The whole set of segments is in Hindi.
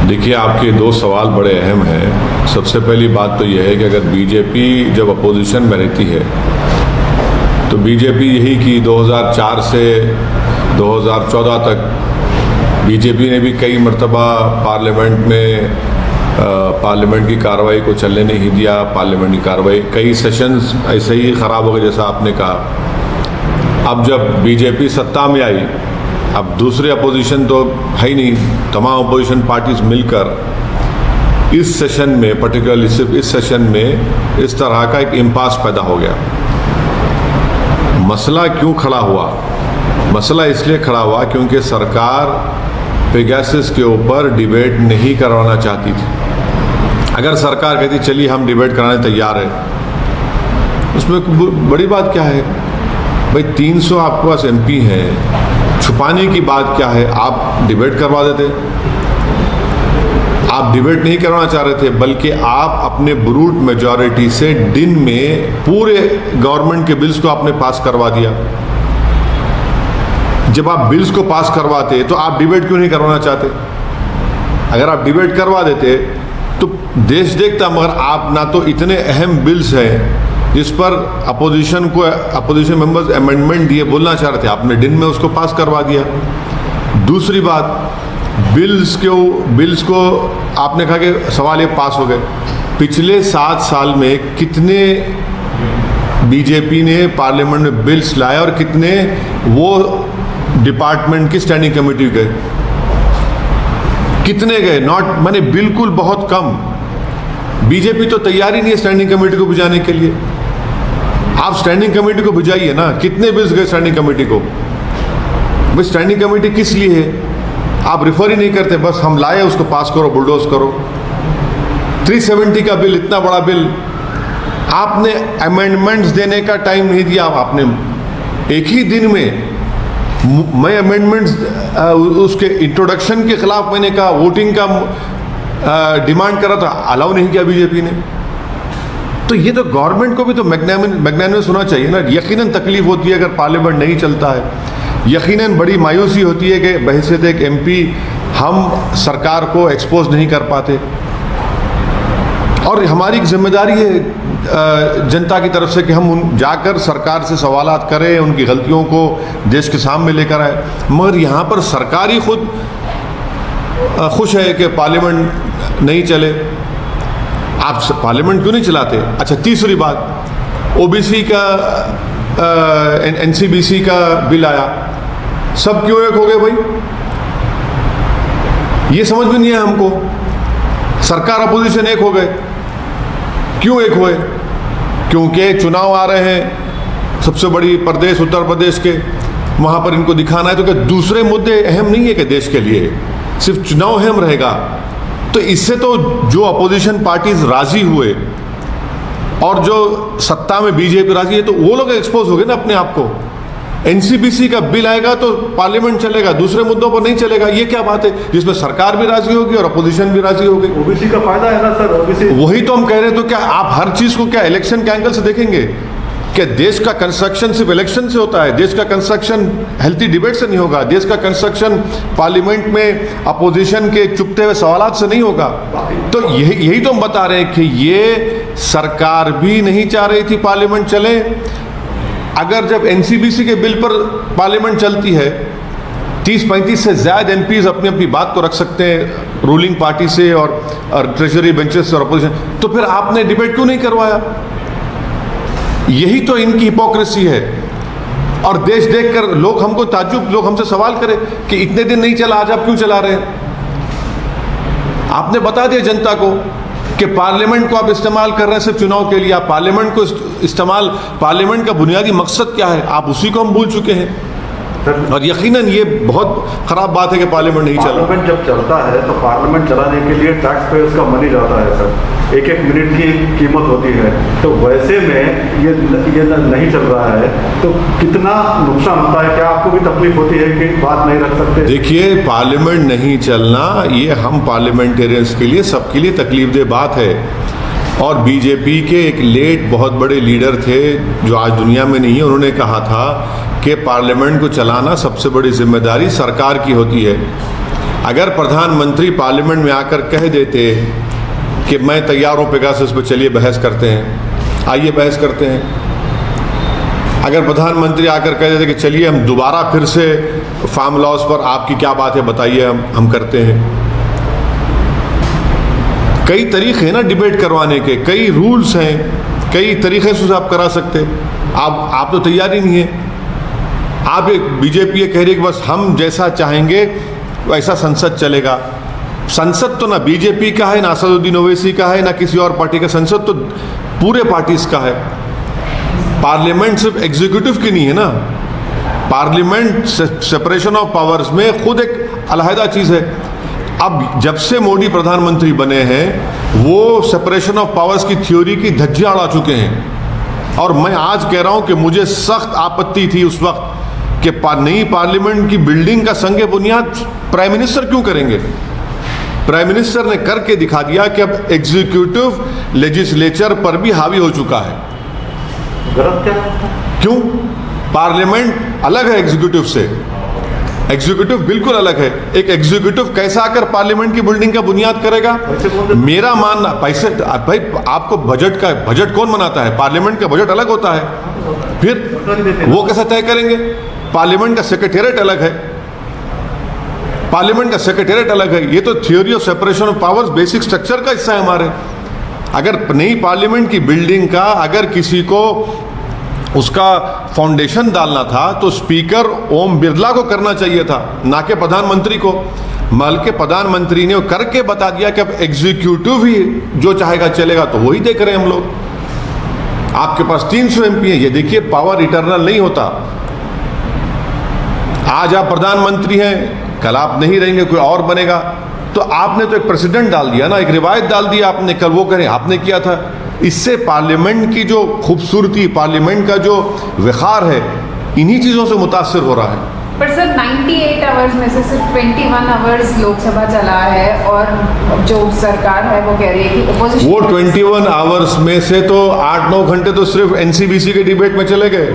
देखिए, आपके दो सवाल बड़े अहम हैं। सबसे पहली बात तो यह है कि अगर बीजेपी जब अपोजिशन में रहती है तो बीजेपी यही कि 2004 से 2014 तक बीजेपी ने भी कई मरतबा पार्लियामेंट की कार्रवाई को चलने नहीं दिया। पार्लियामेंट की कार्रवाई कई सेशंस ऐसे ही ख़राब हो गए, जैसा आपने कहा। अब जब बीजेपी सत्ता में आई, अब दूसरे अपोजिशन तो है ही नहीं, तमाम अपोजिशन पार्टीज मिलकर इस सेशन में, पर्टिकुलरली सिर्फ इस सेशन में इस तरह का एक इम्पास पैदा हो गया। मसला क्यों खड़ा हुआ? मसला इसलिए खड़ा हुआ क्योंकि सरकार पेगासस के ऊपर डिबेट नहीं करवाना चाहती थी। अगर सरकार कहती चलिए हम डिबेट कराने तैयार है, उसमें बड़ी बात क्या है भाई? 300 आपके पास एमपी हैं, छुपाने की बात क्या है? आप डिबेट करवा देते। आप डिबेट नहीं करवाना चाह रहे थे, बल्कि आप अपने ब्रूट मेजॉरिटी से दिन में पूरे गवर्नमेंट के बिल्स को आपने पास करवा दिया। जब आप बिल्स को पास करवाते तो आप डिबेट क्यों नहीं करवाना चाहते? अगर आप डिबेट करवा देते तो देश देखता, मगर आप ना तो इतने अहम बिल्स हैं जिस पर अपोजिशन मेंबर्स अमेंडमेंट दिए बोलना चाह रहे थे, आपने दिन में उसको पास करवा दिया। दूसरी बात, बिल्स को आपने कहा कि सवाल ये पास हो गए। पिछले 7 साल में कितने बीजेपी ने पार्लियामेंट में बिल्स लाए और कितने वो डिपार्टमेंट की स्टैंडिंग कमेटी गए? कितने गए? नॉट, माने बिल्कुल बहुत कम। बीजेपी तो तैयारी नहीं है स्टैंडिंग कमेटी को बुझाने के लिए। आप स्टैंडिंग कमेटी को बुझाइए ना। कितने बिल्स गए स्टैंडिंग कमेटी को? भाई स्टैंडिंग कमेटी किस लिए है? आप रिफर ही नहीं करते, बस हम लाए उसको पास करो, बुलडोज करो। 370 का बिल, इतना बड़ा बिल, आपने अमेंडमेंट्स देने का टाइम नहीं दिया। आपने एक ही दिन में, मैं अमेंडमेंट्स उसके इंट्रोडक्शन के खिलाफ मैंने कहा, वोटिंग का डिमांड करा था, अलाउ नहीं किया बीजेपी ने। तो ये तो गवर्नमेंट को भी तो मैग्नानिमस होना चाहिए ना। यकीनन तकलीफ होती है अगर पार्लियामेंट नहीं चलता है। यकीनन बड़ी मायूसी होती है कि बहैसियत एक एमपी हम सरकार को एक्सपोज नहीं कर पाते। और हमारी जिम्मेदारी है जनता की तरफ से कि हम जाकर सरकार से सवालात करें, उनकी गलतियों को देश के सामने लेकर आए। मगर यहाँ पर सरकार ही खुद खुश है कि पार्लियामेंट नहीं चले। आप पार्लियामेंट क्यों नहीं चलाते? अच्छा, तीसरी बात, ओबीसी का एनसीबीसी का बिल आया, सब क्यों एक हो गए भाई? ये समझ में नहीं है हमको। सरकार अपोजिशन एक हो गए, क्यों एक हुए? क्योंकि चुनाव आ रहे हैं, सबसे बड़ी प्रदेश उत्तर प्रदेश के, वहां पर इनको दिखाना है। तो क्या दूसरे मुद्दे अहम नहीं है कि देश के लिए सिर्फ चुनाव अहम रहेगा? तो इससे तो जो अपोजिशन पार्टीज राजी हुए और जो सत्ता में बीजेपी राजी है, तो वो लोग एक्सपोज हो गए ना अपने आप को। एनसीबीसी का बिल आएगा तो पार्लियामेंट चलेगा, दूसरे मुद्दों पर नहीं चलेगा। ये क्या बात है जिसमें सरकार भी राजी होगी और अपोजिशन भी राजी होगी? ओबीसी का फायदा है ना सर, ओबीसी। वही तो हम कह रहे हैं। तो क्या आप हर चीज को क्या इलेक्शन के एंगल से देखेंगे? क्या देश का कंस्ट्रक्शन सिर्फ इलेक्शन से होता है? देश का कंस्ट्रक्शन हेल्थी डिबेट से नहीं होगा। देश का कंस्ट्रक्शन पार्लियामेंट में अपोजिशन के चुपते हुए सवालात से नहीं होगा। तो यही तो हम बता रहे हैं कि ये सरकार भी नहीं चाह रही थी पार्लियामेंट चले। अगर जब एनसीबीसी के बिल पर पार्लियामेंट चलती है, 30-35 से ज़्यादा एमपीज अपनी अपनी बात को रख सकते हैं रूलिंग पार्टी से और ट्रेजरी बेंचेस और अपोजिशन, तो फिर आपने डिबेट क्यों नहीं करवाया? यही तो इनकी हिपोक्रेसी है। और देश देखकर लोग हमको ताज्जुब, लोग हमसे सवाल करें कि इतने दिन नहीं चला, आज आप क्यों चला रहे हैं? आपने बता दिया जनता को कि पार्लियामेंट को आप इस्तेमाल कर रहे हैं सिर्फ चुनाव के लिए। आप पार्लियामेंट को इस्तेमाल, पार्लियामेंट का बुनियादी मकसद क्या है, आप उसी को हम भूल चुके हैं। और यकीनन ये बहुत ख़राब बात है कि पार्लियामेंट नहीं चला। पार्लियामेंट जब चलता है तो पार्लियामेंट चलाने के लिए टैक्स पेयर्स का मनी जाता है सर, एक मिनट की कीमत होती है। तो वैसे में ये नहीं चल रहा है तो कितना नुकसान होता है? क्या आपको भी तकलीफ होती है कि बात नहीं रख सकते? देखिए, पार्लियामेंट नहीं चलना ये हम पार्लियामेंटेरियंस के लिए, सबके लिए तकलीफदेह बात है। और बीजेपी के एक लेट बहुत बड़े लीडर थे जो आज दुनिया में नहीं है, उन्होंने कहा था कि पार्लियामेंट को चलाना सबसे बड़ी जिम्मेदारी सरकार की होती है। अगर प्रधानमंत्री पार्लियामेंट में आकर कह देते कि मैं तैयार हूँ पेगासस पर, चलिए बहस करते हैं, आइए बहस करते हैं। अगर प्रधानमंत्री आकर कह देते कि चलिए हम दोबारा फिर से फार्म लॉज पर आपकी क्या बात है बताइए, हम करते हैं। कई तरीके हैं ना डिबेट करवाने के, कई रूल्स हैं, कई तरीके से आप करा सकते। आप तो तैयार ही नहीं है। आप एक बीजेपी ये कह रही है कि बस हम जैसा चाहेंगे वैसा संसद चलेगा। संसद तो ना बीजेपी का है, ना असदुद्दीन ओवैसी का है, ना किसी और पार्टी का। संसद तो पूरे पार्टीज का है। पार्लियामेंट सिर्फ एग्जीक्यूटिव की नहीं है ना, पार्लियामेंट सेपरेशन ऑफ पावर्स में खुद एक अलहदा चीज़ है। अब जब से मोदी प्रधानमंत्री बने हैं वो सेपरेशन ऑफ पावर्स की थ्योरी की धज्जियां उड़ा चुके हैं। और मैं आज कह रहा हूं कि मुझे सख्त आपत्ति थी उस वक्त कि नई पार्लियामेंट की बिल्डिंग का संग बुनियाद प्राइम मिनिस्टर क्यों करेंगे। प्राइम मिनिस्टर ने करके दिखा दिया कि अब एग्जीक्यूटिव लेजिस्लेचर पर भी हावी हो चुका है। गलत क्या? क्यों? पार्लियामेंट अलग है एग्जीक्यूटिव से, एग्जीक्यूटिव बिल्कुल अलग है। एक एग्जीक्यूटिव कैसा आकर पार्लियामेंट की बिल्डिंग का बुनियाद करेगा? मेरा मानना, पैसे भाई आपको बजट कौन बनाता है? पार्लियामेंट का बजट अलग होता है, फिर वो कैसे तय करेंगे? पार्लियामेंट का सेक्रेटेरिएट अलग है, पार्लियामेंट का सेक्रेटेरिएट अलग है। ये तो theory of separation of powers basic structure का हिस्सा है हमारे। अगर नई पार्लियामेंट की बिल्डिंग का अगर किसी को उसका फाउंडेशन डालना था तो स्पीकर ओम बिरला को करना चाहिए था, ना कि प्रधानमंत्री को। बल्कि प्रधानमंत्री ने करके बता दिया कि अब एग्जीक्यूटिव ही जो चाहेगा चलेगा, तो वही देख रहे हैं हम लोग। आपके पास 300 MP है, ये देखिए पावर इटर्नल नहीं होता। आज आप प्रधानमंत्री हैं, कल आप नहीं रहेंगे, कोई और बनेगा। तो आपने तो एक प्रेसिडेंट डाल दिया ना, एक रिवायत डाल दी आपने, कल वो करें आपने किया था। इससे पार्लियामेंट की जो खूबसूरती, पार्लियामेंट का जो विखार है, इन्हीं चीज़ों से मुतासिर हो रहा है। पर सर 98 आवर्स में से सिर्फ 21 आवर्स लोकसभा चला है और जो सरकार है वो कह रही है कि ओपोजिशन, वो 21 आवर्स में से तो 8-9 घंटे तो सिर्फ NCBC के डिबेट में चले गए।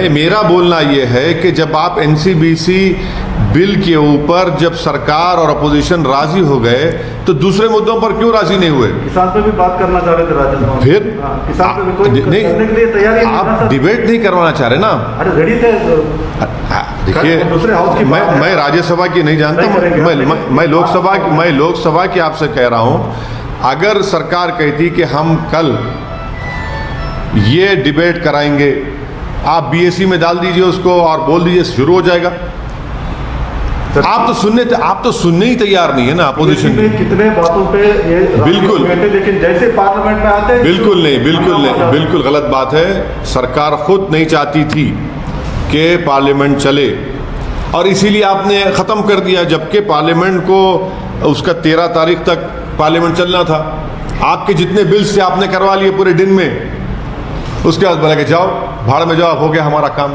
मेरा बोलना ये है कि जब आप NCBC बिल के ऊपर जब सरकार और अपोजिशन राजी हो गए तो दूसरे मुद्दों पर क्यों राजी नहीं हुए? किसान पे भी बात करना चाह रहे थे राजस्थान, फिर किसान पे भी कोई करने के लिए तैयार ही नहीं आप था। डिबेट नहीं करवाना चाह रहे ना? अरे रेडी थे। देखिए, दूसरे हाउस की मैं राज्यसभा की नहीं जानता, मैं लोकसभा की आपसे कह रहा हूं। अगर सरकार कहती कि हम कल ये डिबेट कराएंगे, आप BSE में डाल दीजिए उसको और बोल दीजिए शुरू हो जाएगा। आप तो सुनने ही तैयार नहीं है ना अपोजिशन में। कितने बातों पे ये बिल्कुल, लेकिन जैसे पार्लियामेंट में आते हैं बिल्कुल गलत बात है। सरकार खुद नहीं चाहती थी कि पार्लियामेंट चले और इसीलिए आपने ख़त्म कर दिया, जबकि पार्लियामेंट को उसका 13 तारीख तक पार्लियामेंट चलना था। आपके जितने बिल्स थे आपने करवा लिए पूरे दिन में, उसके बाद बोला कि जाओ भाड़ में जाओ, हो गया हमारा काम।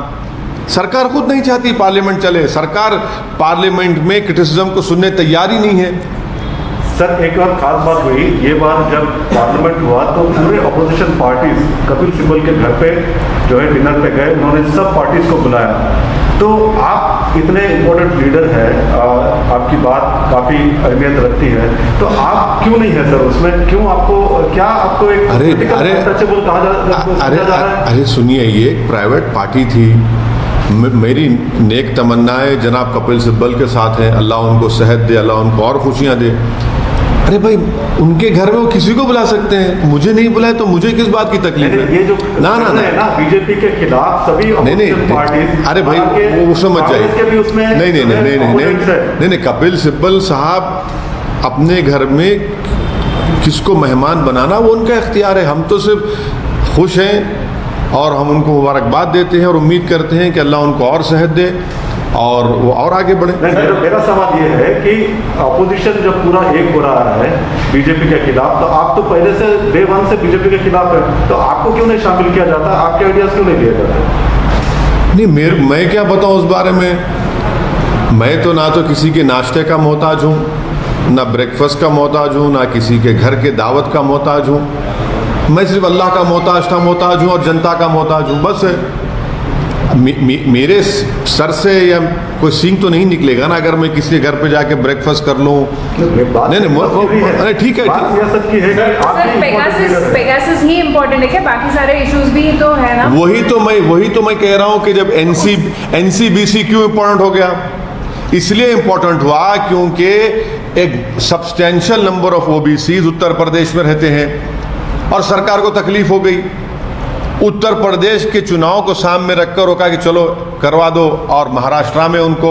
सरकार खुद नहीं चाहती पार्लियामेंट चले। सरकार पार्लियामेंट में क्रिटिसिज्म को सुनने तैयार ही नहीं है। सर एक और खास बात हुई, ये बार जब पार्लियामेंट हुआ तो पूरे अपोजिशन पार्टीज कपिल सिब्बल के घर पे जो है डिनर पे गए, उन्होंने सब पार्टीज को बुलाया। तो आप इतने इम्पोर्टेंट लीडर हैं, आपकी बात काफ़ी अहमियत रखती है, तो आप क्यों नहीं है सर उसमें? क्यों आपको, क्या आपको एक अनटचेबल कहा जा रहा है? अरे सुनिए, ये एक प्राइवेट पार्टी थी। मेरी नेक तमन्नाएं जनाब कपिल सिब्बल के साथ हैं, अल्लाह उनको सेहत दे, अल्लाह उनको और खुशियाँ दे। अरे भाई, उनके घर में वो किसी को बुला सकते हैं, मुझे नहीं बुलाए तो मुझे किस बात की तकलीफ है? ये जो ना बीजेपी के खिलाफ सभी नहीं, अरे भाई वो समझ जाइए। नहीं, कपिल सिब्बल साहब अपने घर में किसको मेहमान बनाना वो उनका इख्तियार है। हम तो सिर्फ खुश हैं और हम उनको मुबारकबाद देते हैं और उम्मीद करते हैं कि अल्लाह उनको और सेहत दे और वो और आगे बढ़े। मेरा सवाल ये है कि अपोजिशन जब पूरा एक हो रहा है बीजेपी के खिलाफ, तो आप तो पहले से डे 1 से बीजेपी के खिलाफ है, तो आपको क्यों नहीं शामिल किया जाता? आपके आइडियाज क्यों नहीं दिए जाते? नहीं, मैं क्या बताऊं उस बारे में। मैं तो ना तो किसी के नाश्ते का मोहताज हूँ, ना ब्रेकफास्ट का मोहताज हूँ, ना किसी के घर के दावत का मोहताज हूँ। मैं सिर्फ अल्लाह का मोहताज हूँ और जनता का मोहताज हूँ, बस है। मेरे सर से या कोई सींग तो नहीं निकलेगा ना अगर मैं किसी के घर पे जाके ब्रेकफास्ट कर लूँ। नहीं ठीक है, सियासत की है। सर पेगासस ही इम्पोर्टेंट है क्या? बाकी सारे इश्यूज भी तो है ना। वही तो मैं कह रहा हूँ कि जब NCBC क्यों इम्पोर्टेंट हो गया, इसलिए इम्पोर्टेंट हुआ क्योंकि एक substantial number of OBCs Uttar Pradesh में रहते हैं और सरकार को तकलीफ हो गई। उत्तर प्रदेश के चुनाव को सामने रखकर रोका कि चलो करवा दो, और महाराष्ट्र में उनको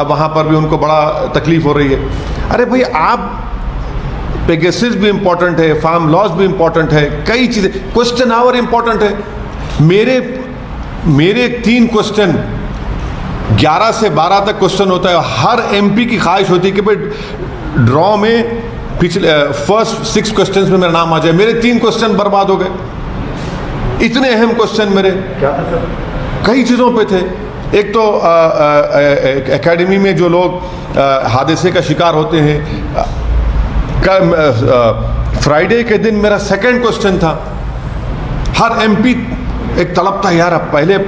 वहाँ पर भी उनको बड़ा तकलीफ हो रही है। अरे भाई, आप पेगासस भी इम्पोर्टेंट है, फार्म लॉज भी इम्पोर्टेंट है, कई चीज़ें, क्वेश्चन आवर इम्पोर्टेंट है। मेरे 3 क्वेश्चन 11 से 12 तक क्वेश्चन होता है। हर MP की ख्वाहिश होती है कि भाई ड्रॉ में पिछले फर्स्ट 6 क्वेश्चन में मेरा नाम आ जाए। मेरे 3 क्वेश्चन बर्बाद हो गए। इतने अहम क्वेश्चन मेरे क्या था सर? कई चीज़ों पे थे। एक तो एकेडमी में जो लोग हादसे का शिकार होते हैं, फ्राइडे के दिन मेरा 2nd क्वेश्चन था। हर MP एक तलब था, यार अब पहले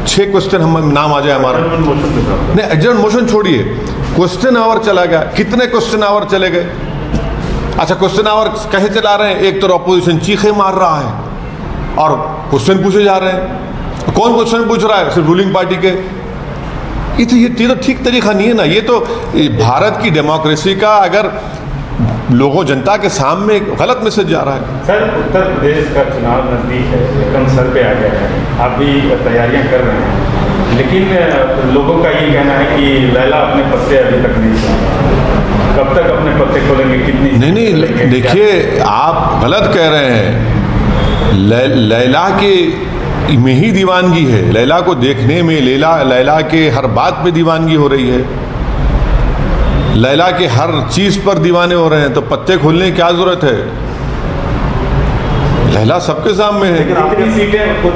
6 क्वेश्चन हम नाम आ जाए हमारा। नहीं, एडजर्न मोशन छोड़िए, क्वेश्चन आवर चला गया। कितने क्वेश्चन आवर चले गए? अच्छा, क्वेश्चन आवर कैसे चला रहे हैं? एक तो अपोजिशन चीखे मार रहा है और क्वेश्चन पूछे जा रहे हैं। कौन क्वेश्चन पूछ रहा है? सिर्फ रूलिंग पार्टी के। ये तो ठीक तरीका नहीं है ना। ये तो भारत की डेमोक्रेसी का अगर लोगों जनता के सामने गलत मैसेज जा रहा है। सर, उत्तर प्रदेश का चुनाव नजदीक है, एकदम सर पे आ गया है, आप भी तैयारियां कर रहे हैं, लेकिन लोगों का ये कहना है कि लैला अपने पत्ते अभी तक नहीं खोले। कब तक अपने पत्ते खोलेंगे? कितनी? नहीं, देखिए, आप गलत कह रहे हैं। लैला के में ही दीवानगी है। लैला को देखने में लैला के हर बात पे दीवानगी हो रही है। लैला के हर चीज पर दीवाने हो रहे हैं, तो पत्ते खोलने की क्या जरूरत है? लैला सबके सामने है। कितनी सीटें कुछ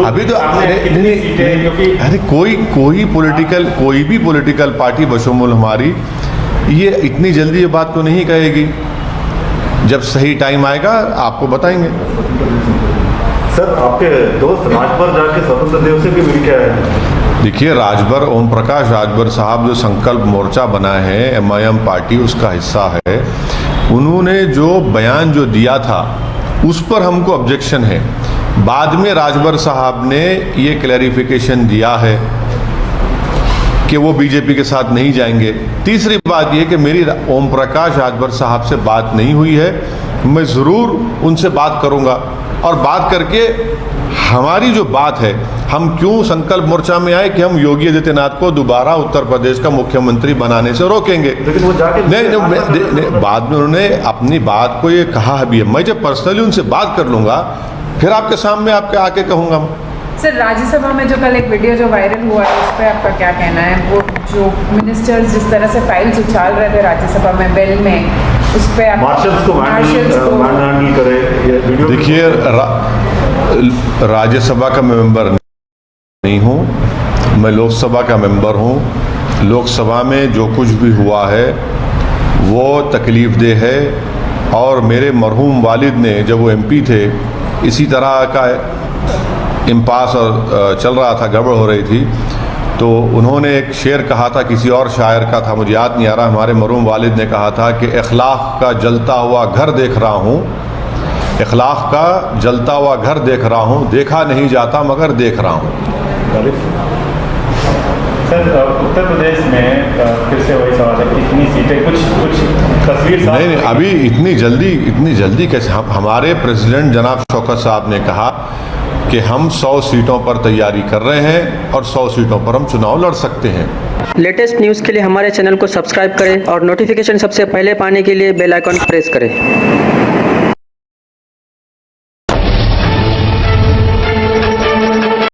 अभी तो कितनी सीटें? क्योंकि अरे कोई भी पॉलिटिकल पार्टी बशमूल हमारी ये इतनी जल्दी ये बात तो नहीं कहेगी। जब सही टाइम आएगा आपको बताएंगे। सर, आपके दोस्त राजभर जाके स्वतंत्र देव से भी मिल के आए हैं। देखिए, राजभर, ओम प्रकाश राजभर साहब जो संकल्प मोर्चा बना है, MIM पार्टी उसका हिस्सा है, उन्होंने जो बयान जो दिया था उस पर हमको ऑब्जेक्शन है। बाद में राजभर साहब ने ये क्लैरिफिकेशन दिया है कि वो बीजेपी के साथ नहीं जाएंगे। तीसरी बात ये कि मेरी ओम प्रकाश राजभर साहब से बात नहीं हुई है। मैं ज़रूर उनसे बात करूंगा और बात करके हमारी जो बात है, हम क्यों संकल्प मोर्चा में आए कि हम योगी आदित्यनाथ को दोबारा उत्तर प्रदेश का मुख्यमंत्री बनाने से रोकेंगे। लेकिन वो जाके नहीं, बाद में उन्होंने अपनी बात को ये कहा भी है। मैं जब पर्सनली उनसे बात कर लूँगा फिर आपके सामने आपके आके कहूँगा। सर, राज्यसभा में जो कल एक वीडियो जो वायरल हुआ है, उस पर आपका क्या कहना है? वो जो मिनिस्टर्स जिस तरह से फाइल्स उछाल रहे थे राज्यसभा में बेल में, उस पर आप मार्शल्स को मैंडल करे, ये वीडियो। देखिए, राज्यसभा का मैं मेंबर नहीं हूँ, मैं लोकसभा का मेंबर हूँ। लोकसभा में जो कुछ भी हुआ है वो तकलीफ़देह है, और मेरे मरहूम वालिद ने जब वो MP थे, इसी तरह का इम्पास और चल रहा था, गड़बड़ हो रही थी, तो उन्होंने एक शेर कहा था, किसी और शायर का था, मुझे याद नहीं आ रहा। हमारे मरहूम वालिद ने कहा था कि इखलाक का जलता हुआ घर देख रहा हूँ, इखलाक का जलता हुआ घर देख रहा हूँ, देखा नहीं जाता मगर देख रहा हूँ। सर, उत्तर प्रदेश में फिर से वही सवाल है, कितनी सीटें? कुछ तस्वीर नहीं, अभी इतनी जल्दी कैसे? हमारे प्रेसिडेंट जनाब शौकत साहब ने कहा कि हम 100 सीटों पर तैयारी कर रहे हैं और 100 सीटों पर हम चुनाव लड़ सकते हैं। लेटेस्ट न्यूज़ के लिए हमारे चैनल को सब्सक्राइब करें और नोटिफिकेशन सबसे पहले पाने के लिए बेल आइकन प्रेस करें।